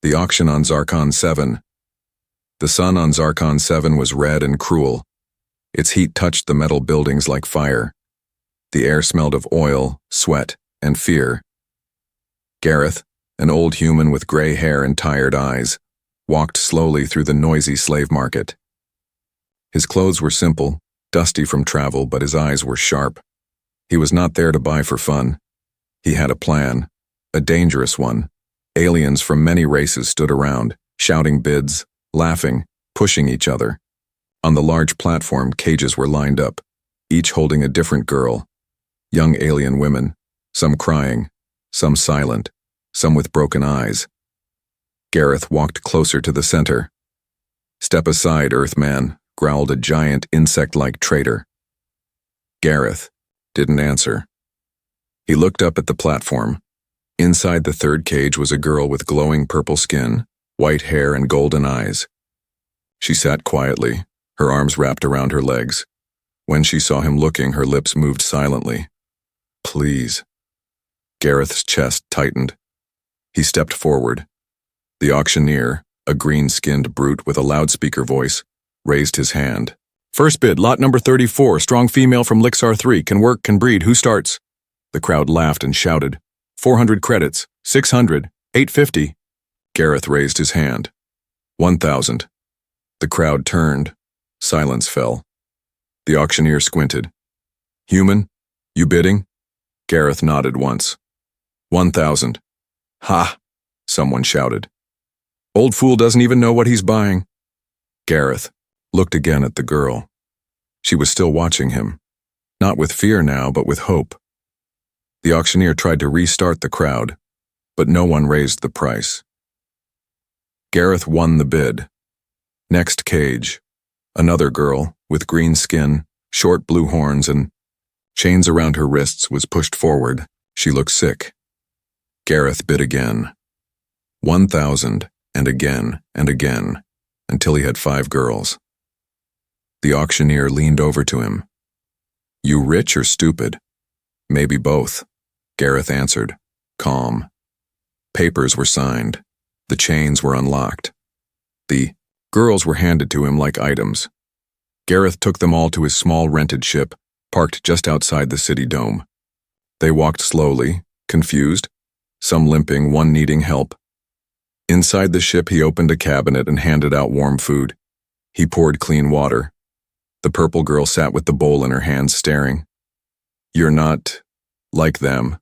The auction on Zarkon 7. The sun on Zarkon 7 was red and cruel. Its heat touched the metal buildings like fire. The air smelled of oil, sweat, and fear. Gareth, an old human with gray hair and tired eyes, walked slowly through the noisy slave market. His clothes were simple, dusty from travel, but his eyes were sharp. He was not there to buy for fun. He had a plan, a dangerous one. Aliens from many races stood around, shouting bids, laughing, pushing each other. On the large platform, cages were lined up, each holding a different girl. Young alien women, some crying, some silent, some with broken eyes. Gareth walked closer to the center. "Step aside, Earthman," growled a giant insect-like traitor. Gareth didn't answer. He looked up at the platform. Inside the third cage was a girl with glowing purple skin, white hair, and golden eyes. She sat quietly, her arms wrapped around her legs. When she saw him looking, her lips moved silently. "Please." Gareth's chest tightened. He stepped forward. The auctioneer, a green-skinned brute with a loudspeaker voice, raised his hand. "First bid, lot number 34, strong female from Lixar 3, can work, can breed, who starts?" The crowd laughed and shouted. 400 credits, 600, 850. Gareth raised his hand. 1,000. The crowd turned. Silence fell. The auctioneer squinted. "Human, you bidding?" Gareth nodded once. 1,000. "Ha!" someone shouted. "Old fool doesn't even know what he's buying." Gareth looked again at the girl. She was still watching him, not with fear now, but with hope. The auctioneer tried to restart the crowd, but no one raised the price. Gareth won the bid. Next cage, another girl with green skin, short blue horns, and chains around her wrists was pushed forward. She looked sick. Gareth bid again. 1,000, and again, until he had 5 girls. The auctioneer leaned over to him. "You rich or stupid?" "Maybe both," Gareth answered, calm. Papers were signed. The chains were unlocked. The girls were handed to him like items. Gareth took them all to his small rented ship, parked just outside the city dome. They walked slowly, confused, some limping, one needing help. Inside the ship, he opened a cabinet and handed out warm food. He poured clean water. The purple girl sat with the bowl in her hands, staring. "You're not like them."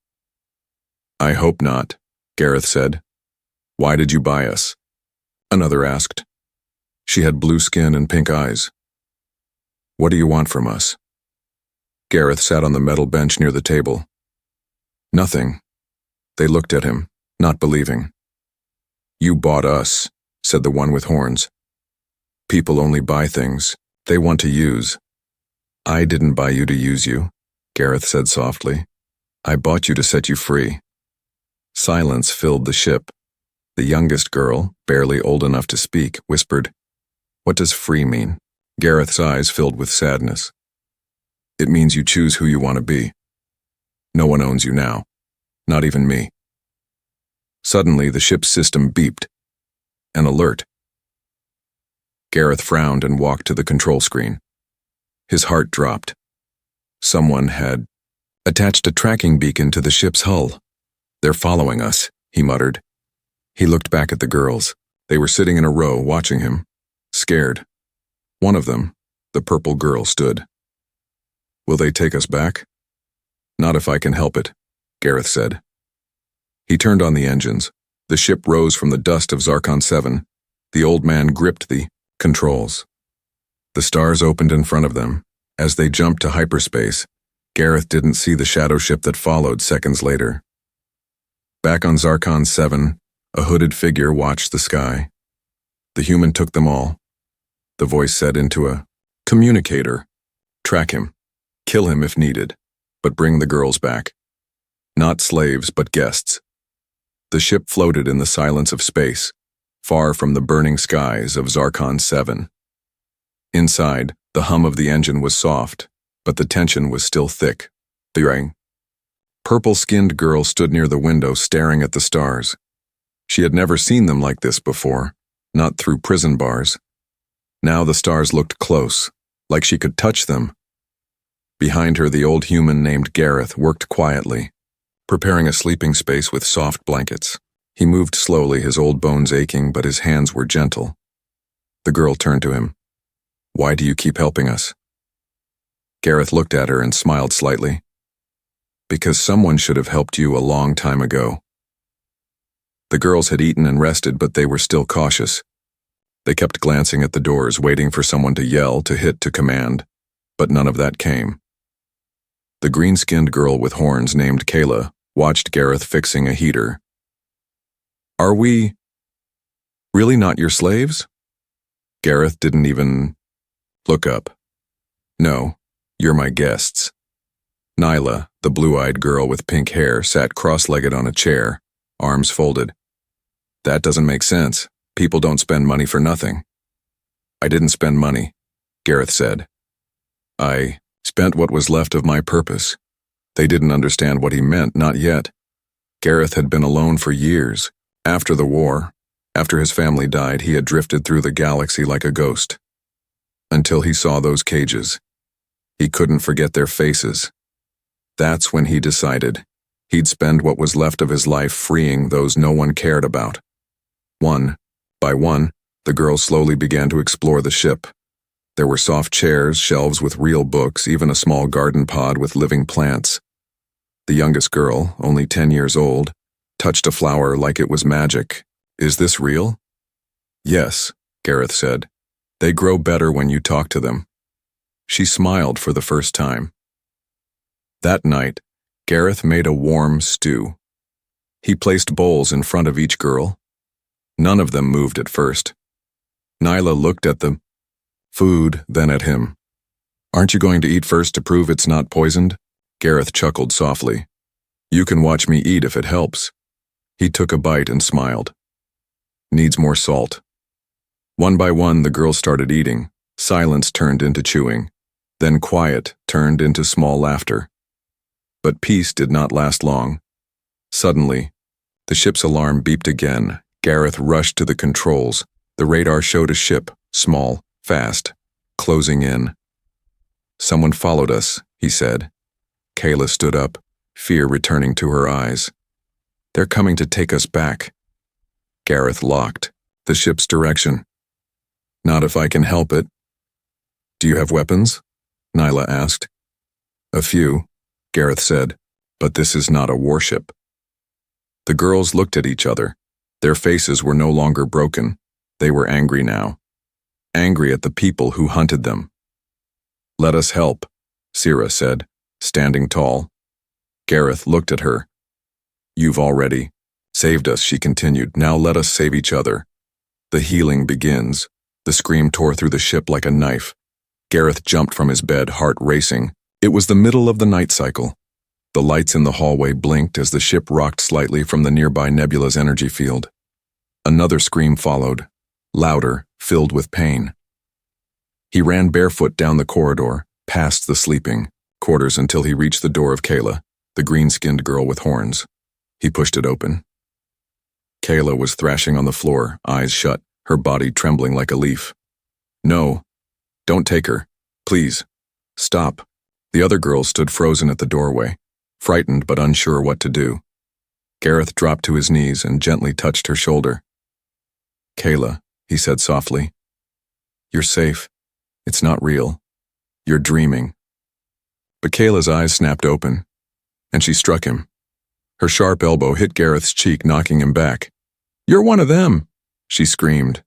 "I hope not," Gareth said. "Why did you buy us?" Another asked. She had blue skin and pink eyes. "What do you want from us?" Gareth sat on the metal bench near the table. "Nothing." They looked at him, not believing. "You bought us," said the one with horns. "People only buy things they want to use." "I didn't buy you to use you," Gareth said softly. "I bought you to set you free." Silence filled the ship. The youngest girl, barely old enough to speak, whispered, "What does free mean?" Gareth's eyes filled with sadness. "It means you choose who you want to be. No one owns you now, not even me." Suddenly, the ship's system beeped. An alert. Gareth frowned and walked to the control screen. His heart dropped. Someone had attached a tracking beacon to the ship's hull. "They're following us," he muttered. He looked back at the girls. They were sitting in a row, watching him, scared. One of them, the purple girl, stood. "Will they take us back?" "Not if I can help it," Gareth said. He turned on the engines. The ship rose from the dust of Zarkon 7. The old man gripped the controls. The stars opened in front of them. As they jumped to hyperspace, Gareth didn't see the shadow ship that followed seconds later. Back on Zarkon 7, a hooded figure watched the sky. The human took them all. The voice said into a communicator, "Track him. Kill him if needed, but bring the girls back. Not slaves, but guests." The ship floated in the silence of space, far from the burning skies of Zarkon 7. Inside, the hum of the engine was soft, but the tension was still thick. The purple-skinned girl stood near the window, staring at the stars. She had never seen them like this before, not through prison bars. Now the stars looked close, like she could touch them. Behind her, the old human named Gareth worked quietly, preparing a sleeping space with soft blankets. He moved slowly, his old bones aching, but his hands were gentle. The girl turned to him. "Why do you keep helping us?" Gareth looked at her and smiled slightly. "Because someone should have helped you a long time ago." The girls had eaten and rested, but they were still cautious. They kept glancing at the doors, waiting for someone to yell, to hit, to command, but none of that came. The green-skinned girl with horns named Kayla watched Gareth fixing a heater. "Are we really not your slaves?" Gareth didn't even look up. "No, you're my guests." Nyla, the blue-eyed girl with pink hair, sat cross-legged on a chair, arms folded. "That doesn't make sense. People don't spend money for nothing." "I didn't spend money," Gareth said. "I spent what was left of my purpose." They didn't understand what he meant, not yet. Gareth had been alone for years. After the war, after his family died, he had drifted through the galaxy like a ghost. Until he saw those cages. He couldn't forget their faces. That's when he decided he'd spend what was left of his life freeing those no one cared about. One by one, the girls slowly began to explore the ship. There were soft chairs, shelves with real books, even a small garden pod with living plants. The youngest girl, only 10 years old, touched a flower like it was magic. "Is this real?" "Yes," Gareth said. "They grow better when you talk to them." She smiled for the first time. That night, Gareth made a warm stew. He placed bowls in front of each girl. None of them moved at first. Nyla looked at the food, then at him. "Aren't you going to eat first to prove it's not poisoned?" Gareth chuckled softly. "You can watch me eat if it helps." He took a bite and smiled. "Needs more salt." One by one, the girls started eating. Silence turned into chewing. Then quiet turned into small laughter. But peace did not last long. Suddenly, the ship's alarm beeped again. Gareth rushed to the controls. The radar showed a ship, small, fast, closing in. "Someone followed us," he said. Kayla stood up, fear returning to her eyes. "They're coming to take us back." Gareth locked the ship's direction. "Not if I can help it." "Do you have weapons?" Nyla asked. "A few," Gareth said, "but this is not a warship." The girls looked at each other. Their faces were no longer broken. They were angry now. Angry at the people who hunted them. "Let us help," Sira said, standing tall. Gareth looked at her. "You've already saved us," she continued. "Now let us save each other. The healing begins." The scream tore through the ship like a knife. Gareth jumped from his bed, heart racing. It was the middle of the night cycle. The lights in the hallway blinked as the ship rocked slightly from the nearby nebula's energy field. Another scream followed, louder, filled with pain. He ran barefoot down the corridor, past the sleeping quarters until he reached the door of Kayla, the green-skinned girl with horns. He pushed it open. Kayla was thrashing on the floor, eyes shut, her body trembling like a leaf. "No, don't take her. Please, stop." The other girls stood frozen at the doorway, frightened but unsure what to do. Gareth dropped to his knees and gently touched her shoulder. "Kayla," he said softly. "You're safe. It's not real. You're dreaming." But Kayla's eyes snapped open, and she struck him. Her sharp elbow hit Gareth's cheek, knocking him back. "You're one of them," she screamed,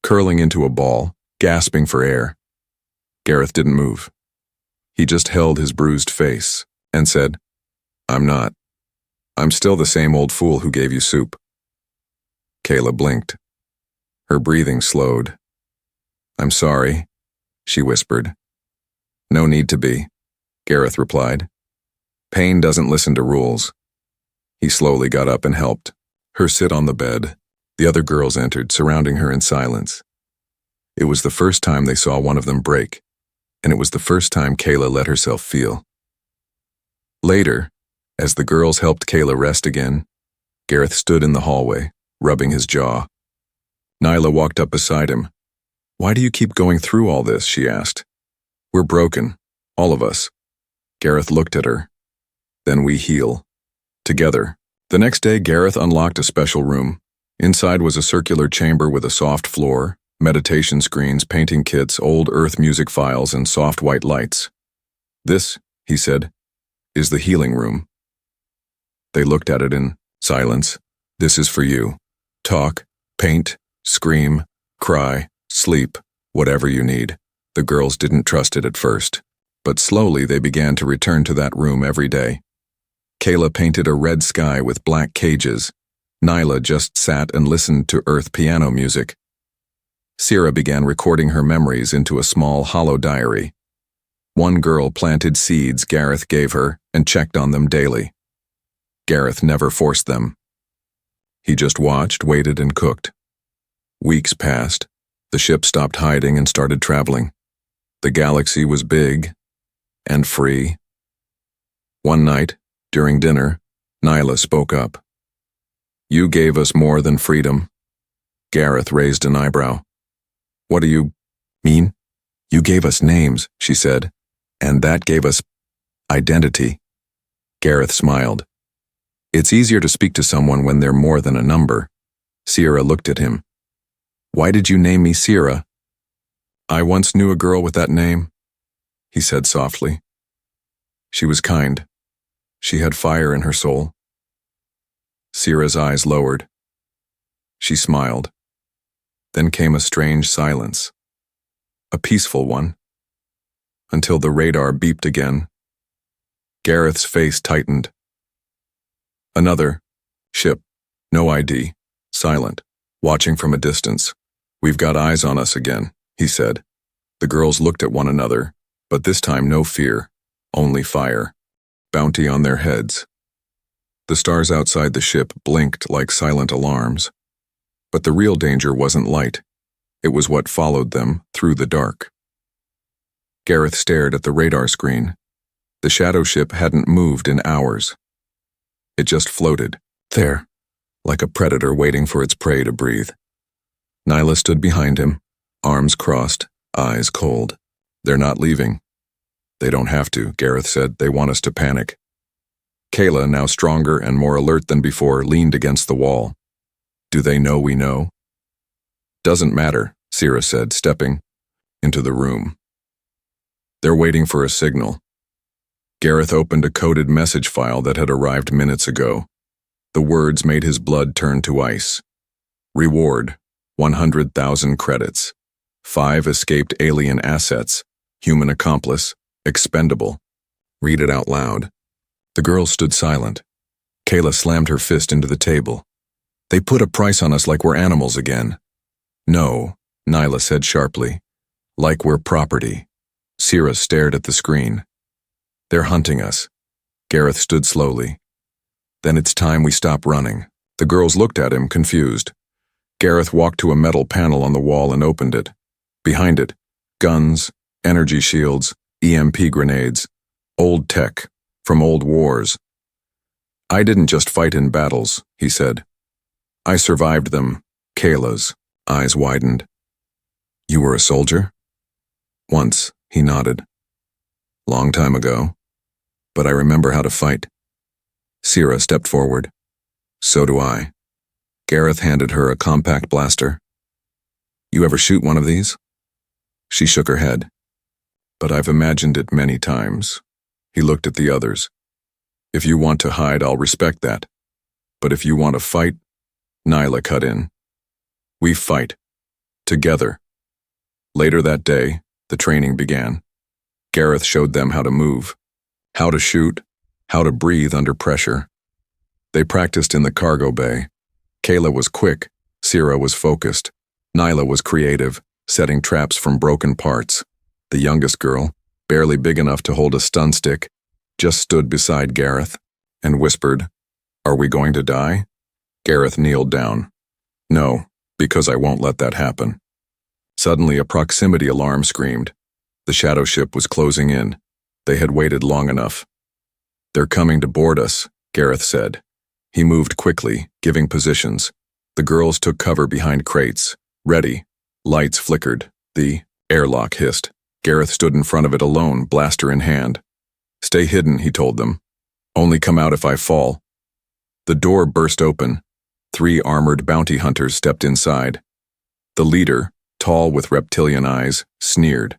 curling into a ball, gasping for air. Gareth didn't move. He just held his bruised face and said, "I'm not. I'm still the same old fool who gave you soup." Kayla blinked. Her breathing slowed. "I'm sorry," she whispered. "No need to be," Gareth replied. "Pain doesn't listen to rules." He slowly got up and helped her sit on the bed. The other girls entered, surrounding her in silence. It was the first time they saw one of them break, and it was the first time Kayla let herself feel. Later, as the girls helped Kayla rest again, Gareth stood in the hallway, rubbing his jaw. Nyla walked up beside him. "Why do you keep going through all this?" she asked. "We're broken. All of us." Gareth looked at her. "Then we heal. Together." The next day, Gareth unlocked a special room. Inside was a circular chamber with a soft floor, meditation screens, painting kits, old earth music files, and soft white lights. "This," he said, "is the healing room." They looked at it in silence. "This is for you. Talk, paint, scream, cry, sleep, whatever you need." The girls didn't trust it at first, but slowly they began to return to that room every day. Kayla painted a red sky with black cages. Nyla just sat and listened to earth piano music. Sierra began recording her memories into a small hollow diary. One girl planted seeds Gareth gave her and checked on them daily. Gareth never forced them. He just watched, waited, and cooked. Weeks passed. The ship stopped hiding and started traveling. The galaxy was big and free. One night, during dinner, Nyla spoke up. "You gave us more than freedom." Gareth raised an eyebrow. "What do you mean?" "You gave us names," she said, "and that gave us identity." Gareth smiled. "It's easier to speak to someone when they're more than a number." Sierra looked at him. "Why did you name me Sierra?" "I once knew a girl with that name," he said softly. "She was kind. She had fire in her soul." Sierra's eyes lowered. She smiled. Then came a strange silence. A peaceful one. Until the radar beeped again. Gareth's face tightened. Another ship, no ID, silent, watching from a distance. "We've got eyes on us again," he said. The girls looked at one another, but this time no fear, only fire. Bounty on their heads. The stars outside the ship blinked like silent alarms. But the real danger wasn't light. It was what followed them through the dark. Gareth stared at the radar screen. The shadow ship hadn't moved in hours. It just floated, there, like a predator waiting for its prey to breathe. Nyla stood behind him, arms crossed, eyes cold. "They're not leaving." "They don't have to," Gareth said. "They want us to panic." Kayla, now stronger and more alert than before, leaned against the wall. "Do they know we know?" "Doesn't matter," Sierra said, stepping into the room. "They're waiting for a signal." Gareth opened a coded message file that had arrived minutes ago. The words made his blood turn to ice. "Reward, 100,000 credits. 5 escaped alien assets. Human accomplice. Expendable." "Read it out loud." The girls stood silent. Kayla slammed her fist into the table. "They put a price on us like we're animals again." "No," Nyla said sharply. "Like we're property." Sierra stared at the screen. "They're hunting us." Gareth stood slowly. "Then it's time we stop running." The girls looked at him, confused. Gareth walked to a metal panel on the wall and opened it. Behind it, guns, energy shields, EMP grenades, old tech, from old wars. "I didn't just fight in battles," he said. "I survived them." Kayla's eyes widened. "You were a soldier?" "Once," he nodded. "Long time ago. But I remember how to fight." Sierra stepped forward. "So do I." Gareth handed her a compact blaster. "You ever shoot one of these?" She shook her head. "But I've imagined it many times." He looked at the others. "If you want to hide, I'll respect that. But if you want to fight," Nyla cut in. "We fight. Together." Later that day, the training began. Gareth showed them how to move, how to shoot, how to breathe under pressure. They practiced in the cargo bay. Kayla was quick, Sierra was focused, Nyla was creative, setting traps from broken parts. The youngest girl, barely big enough to hold a stun stick, just stood beside Gareth and whispered, "Are we going to die?" Gareth kneeled down. "No, because I won't let that happen." Suddenly, a proximity alarm screamed. The shadow ship was closing in. They had waited long enough. "They're coming to board us," Gareth said. He moved quickly, giving positions. The girls took cover behind crates. Ready. Lights flickered. The airlock hissed. Gareth stood in front of it alone, blaster in hand. Stay hidden, he told them. Only come out if I fall. The door burst open. 3 armored bounty hunters stepped inside. The leader, tall with reptilian eyes, sneered.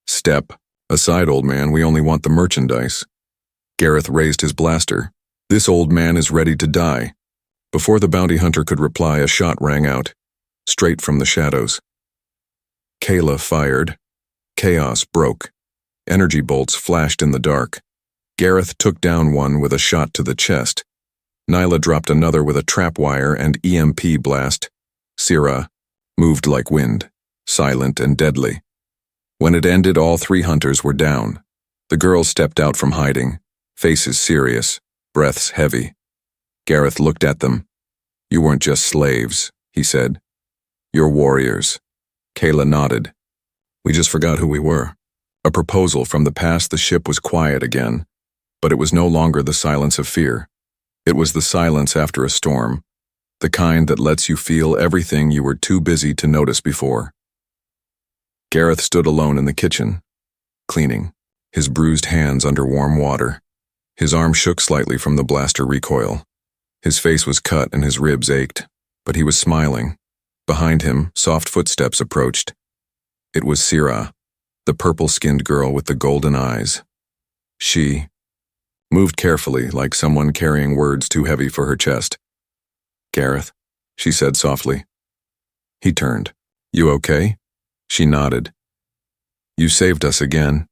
Step aside, old man, we only want the merchandise. Gareth raised his blaster. This old man is ready to die. Before the bounty hunter could reply, a shot rang out, straight from the shadows. Kayla fired. Chaos broke. Energy bolts flashed in the dark. Gareth took down one with a shot to the chest. Nyla dropped another with a trapwire and EMP blast. Syrah moved like wind, silent and deadly. When it ended, all 3 hunters were down. The girls stepped out from hiding, faces serious, breaths heavy. Gareth looked at them. You weren't just slaves, he said. You're warriors. Kayla nodded. We just forgot who we were. A proposal from the past. The ship was quiet again, but it was no longer the silence of fear. It was the silence after a storm, the kind that lets you feel everything you were too busy to notice before. Gareth stood alone in the kitchen, cleaning, his bruised hands under warm water. His arm shook slightly from the blaster recoil. His face was cut and his ribs ached, but he was smiling. Behind him, soft footsteps approached. It was Syrah, the purple-skinned girl with the golden eyes. She moved carefully, like someone carrying words too heavy for her chest. Gareth, she said softly. He turned. You okay? She nodded. You saved us again.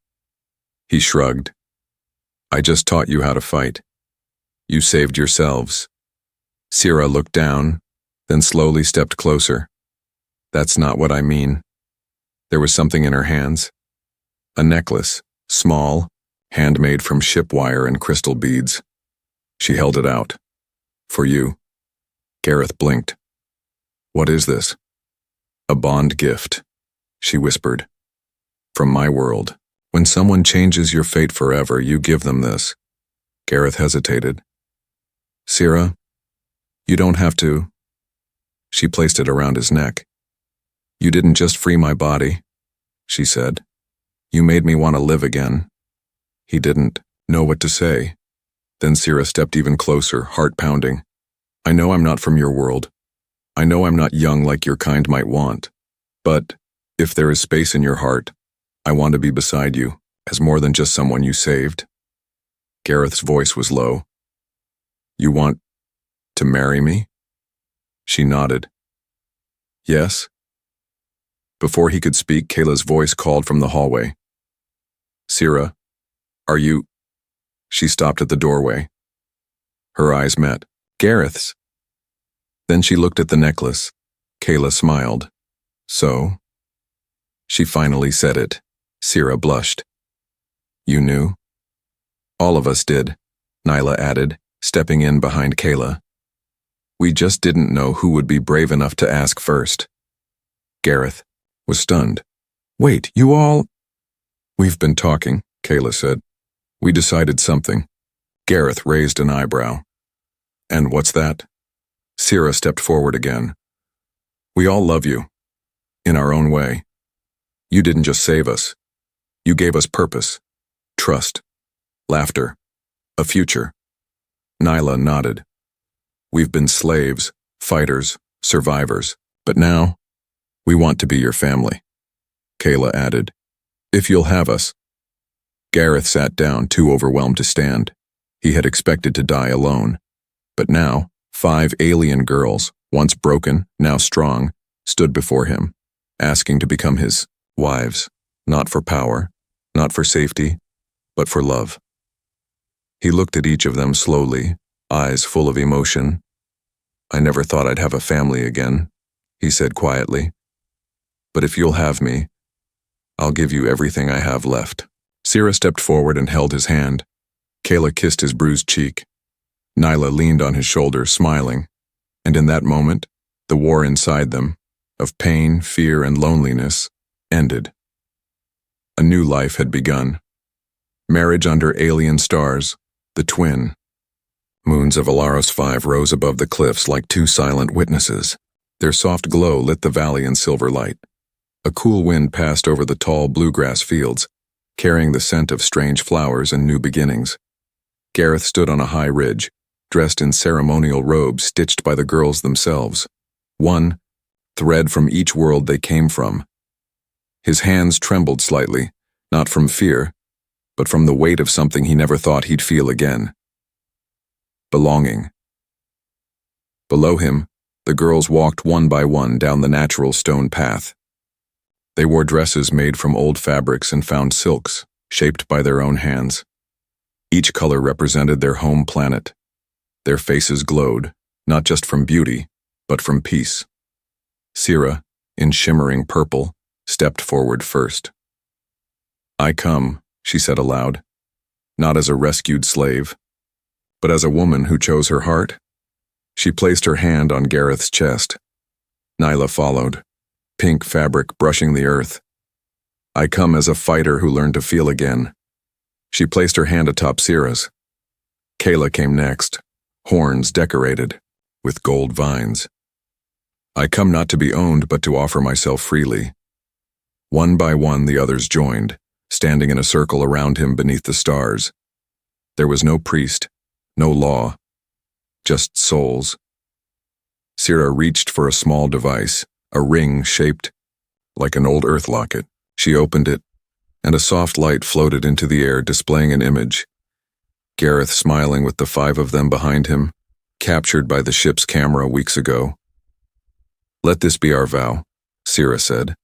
He shrugged. I just taught you how to fight. You saved yourselves. Syrah looked down, then slowly stepped closer. That's not what I mean. There was something in her hands. A necklace, small, handmade from ship wire and crystal beads. She held it out. For you. Gareth blinked. What is this? A bond gift, she whispered. From my world. When someone changes your fate forever, you give them this. Gareth hesitated. Syrah, you don't have to. She placed it around his neck. You didn't just free my body, she said. You made me want to live again. He didn't know what to say. Then Syrah stepped even closer, heart pounding. I know I'm not from your world. I know I'm not young like your kind might want. But if there is space in your heart, I want to be beside you, as more than just someone you saved. Gareth's voice was low. You want to marry me? She nodded. Yes. Before he could speak, Kayla's voice called from the hallway. Syrah, are you? She stopped at the doorway. Her eyes met. Gareth's. Then she looked at the necklace. Kayla smiled. So? She finally said it. Syrah blushed. You knew? All of us did, Nyla added, stepping in behind Kayla. We just didn't know who would be brave enough to ask first. Gareth was stunned. Wait, you all? We've been talking, Kayla said. We decided something. Gareth raised an eyebrow. And what's that? Syrah stepped forward again. We all love you. In our own way. You didn't just save us. You gave us purpose, trust, laughter, a future. Nyla nodded. We've been slaves, fighters, survivors, but now, we want to be your family. Kayla added, if you'll have us. Gareth sat down, too overwhelmed to stand. He had expected to die alone. But now, 5 alien girls, once broken, now strong, stood before him, asking to become his wives, not for power, not for safety, but for love. He looked at each of them slowly, eyes full of emotion. I never thought I'd have a family again, he said quietly. But if you'll have me, I'll give you everything I have left. Syrah stepped forward and held his hand. Kayla kissed his bruised cheek. Nyla leaned on his shoulder, smiling, and in that moment, the war inside them, of pain, fear, and loneliness, ended. A new life had begun. Marriage under alien stars, the twin. Moons of Alaros 5 rose above the cliffs like two silent witnesses. Their soft glow lit the valley in silver light. A cool wind passed over the tall bluegrass fields, carrying the scent of strange flowers and new beginnings. Gareth stood on a high ridge, dressed in ceremonial robes stitched by the girls themselves. One thread from each world they came from. His hands trembled slightly, not from fear, but from the weight of something he never thought he'd feel again. Belonging. Below him, the girls walked one by one down the natural stone path. They wore dresses made from old fabrics and found silks, shaped by their own hands. Each color represented their home planet. Their faces glowed, not just from beauty, but from peace. Sira, in shimmering purple, stepped forward first. "I come," she said aloud, "not as a rescued slave, but as a woman who chose her heart." She placed her hand on Gareth's chest. Nyla followed, pink fabric brushing the earth. "I come as a fighter who learned to feel again." She placed her hand atop Sira's. Kayla came next, horns decorated, with gold vines. "I come not to be owned, but to offer myself freely." One by one the others joined, standing in a circle around him beneath the stars. There was no priest, no law, just souls. Sira reached for a small device, a ring shaped like an old earth locket. She opened it, and a soft light floated into the air, displaying an image. Gareth smiling with the 5 of them behind him, captured by the ship's camera weeks ago. "Let this be our vow," Sira said,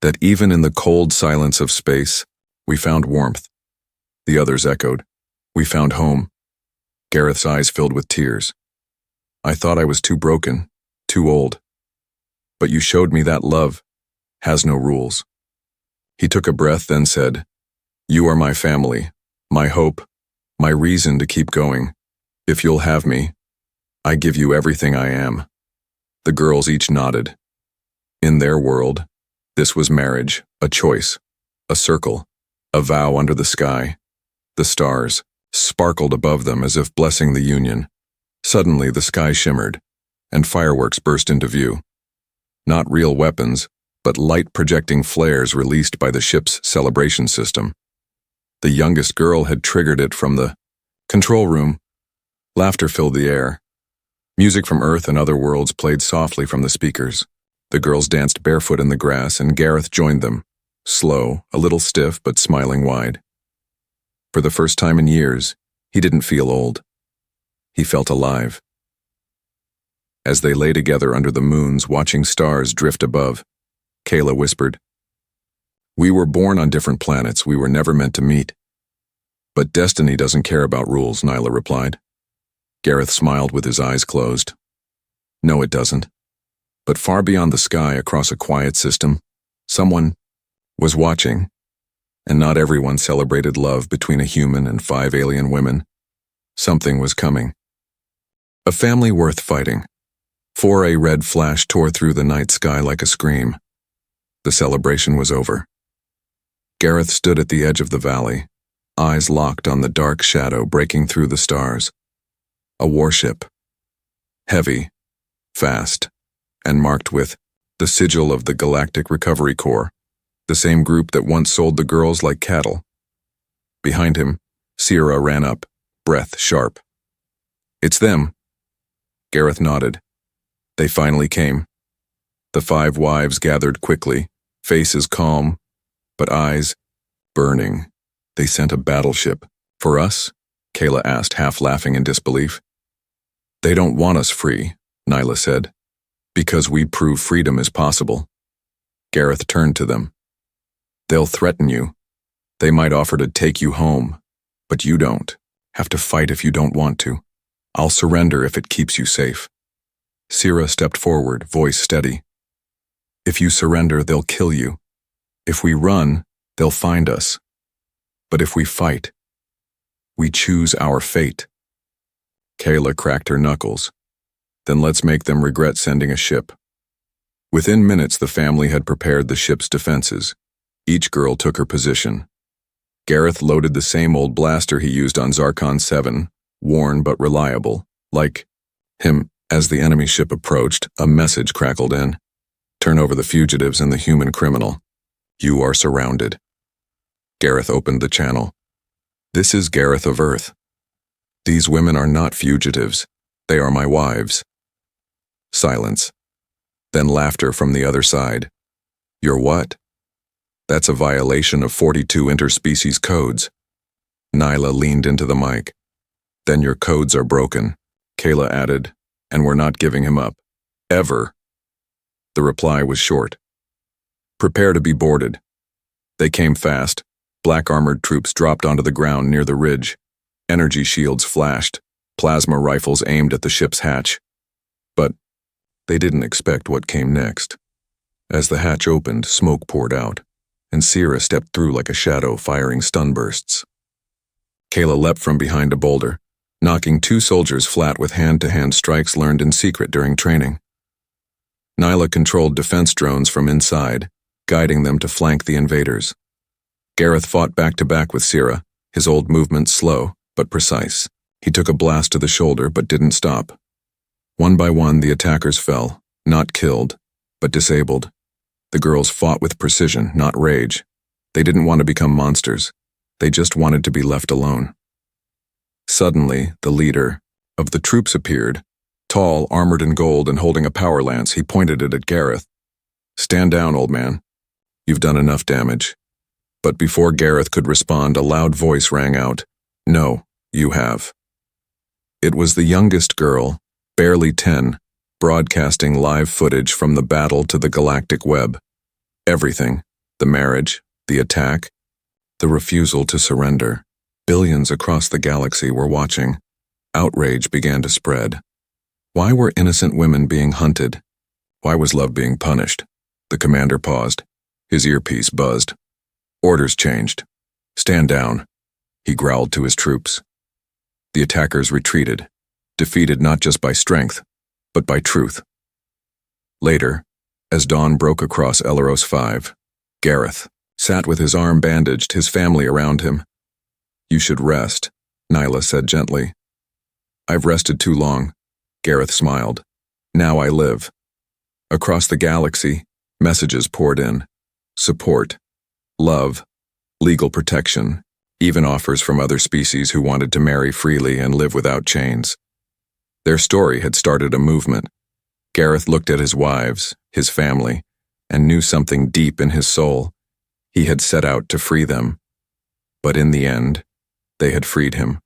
"that even in the cold silence of space, we found warmth." The others echoed, "We found home." Gareth's eyes filled with tears. "I thought I was too broken, too old. But you showed me that love has no rules." He took a breath, then said, "You are my family, my hope, my reason to keep going. If you'll have me, I give you everything I am." The girls each nodded. In their world, this was marriage, a choice, a circle, a vow under the sky. The stars sparkled above them as if blessing the union. Suddenly the sky shimmered, and fireworks burst into view. Not real weapons, but light-projecting flares released by the ship's celebration system. The youngest girl had triggered it from the control room. Laughter filled the air. Music from Earth and other worlds played softly from the speakers. The girls danced barefoot in the grass, and Gareth joined them, slow, a little stiff, but smiling wide. For the first time in years, he didn't feel old. He felt alive. As they lay together under the moons, watching stars drift above, Kayla whispered, "We were born on different planets. We were never meant to meet." "But destiny doesn't care about rules," Nyla replied. Gareth smiled with his eyes closed. "No, it doesn't. But far beyond the sky, across a quiet system, someone was watching. And not everyone celebrated love between a human and 5 alien women. Something was coming. A family worth fighting. For a red flash tore through the night sky like a scream. The celebration was over. Gareth stood at the edge of the valley, eyes locked on the dark shadow breaking through the stars. A warship. Heavy, fast, and marked with the sigil of the Galactic Recovery Corps, the same group that once sold the girls like cattle. Behind him, Sierra ran up, breath sharp. "It's them." Gareth nodded. They finally came. The 5 wives gathered quickly, faces calm, but eyes burning. "They sent a battleship. For us?" Kayla asked, half laughing in disbelief. "They don't want us free," Nyla said, "because we prove freedom is possible." Gareth turned to them. "They'll threaten you. They might offer to take you home, but you don't have to fight if you don't want to. I'll surrender if it keeps you safe." Sira stepped forward, voice steady. "If you surrender, they'll kill you. If we run, they'll find us. But if we fight, we choose our fate." Kayla cracked her knuckles. "Then let's make them regret sending a ship." Within minutes, the family had prepared the ship's defenses. Each girl took her position. Gareth loaded the same old blaster he used on Zarkon 7, worn but reliable, like him. As the enemy ship approached, a message crackled in. Turn over the fugitives and the human criminal. You are surrounded. Gareth opened the channel. This is Gareth of Earth. These women are not fugitives. They are my wives. Silence. Then laughter from the other side. You're what? That's a violation of 42 interspecies codes. Nyla leaned into the mic. Then your codes are broken, Kayla added, and we're not giving him up. Ever. The reply was short. Prepare to be boarded. They came fast. Black armored troops dropped onto the ground near the ridge. Energy shields flashed. Plasma rifles aimed at the ship's hatch. But they didn't expect what came next. As the hatch opened, smoke poured out, and Sierra stepped through like a shadow, firing stun bursts. Kayla leapt from behind a boulder, knocking 2 soldiers flat with hand-to-hand strikes learned in secret during training. Nyla controlled defense drones from inside, guiding them to flank the invaders. Gareth fought back-to-back with Sierra, his old movements slow but precise. He took a blast to the shoulder but didn't stop. One by one, the attackers fell, not killed, but disabled. The girls fought with precision, not rage. They didn't want to become monsters. They just wanted to be left alone. Suddenly, the leader of the troops appeared. Tall, armored in gold, and holding a power lance. He pointed it at Gareth. Stand down, old man. You've done enough damage. But before Gareth could respond, a loud voice rang out. No, you have. It was the youngest girl, barely 10, broadcasting live footage from the battle to the galactic web. Everything, the marriage, the attack, the refusal to surrender. Billions across the galaxy were watching. Outrage began to spread. Why were innocent women being hunted? Why was love being punished? The commander paused. His earpiece buzzed. Orders changed. Stand down, he growled to his troops. The attackers retreated, defeated not just by strength, but by truth. Later, as dawn broke across Eleros 5, Gareth sat with his arm bandaged, his family around him. You should rest, Nyla said gently. I've rested too long, Gareth smiled. Now I live. Across the galaxy, messages poured in. Support, love, legal protection, even offers from other species who wanted to marry freely and live without chains. Their story had started a movement. Gareth looked at his wives, his family, and knew something deep in his soul. He had set out to free them. But in the end, they had freed him.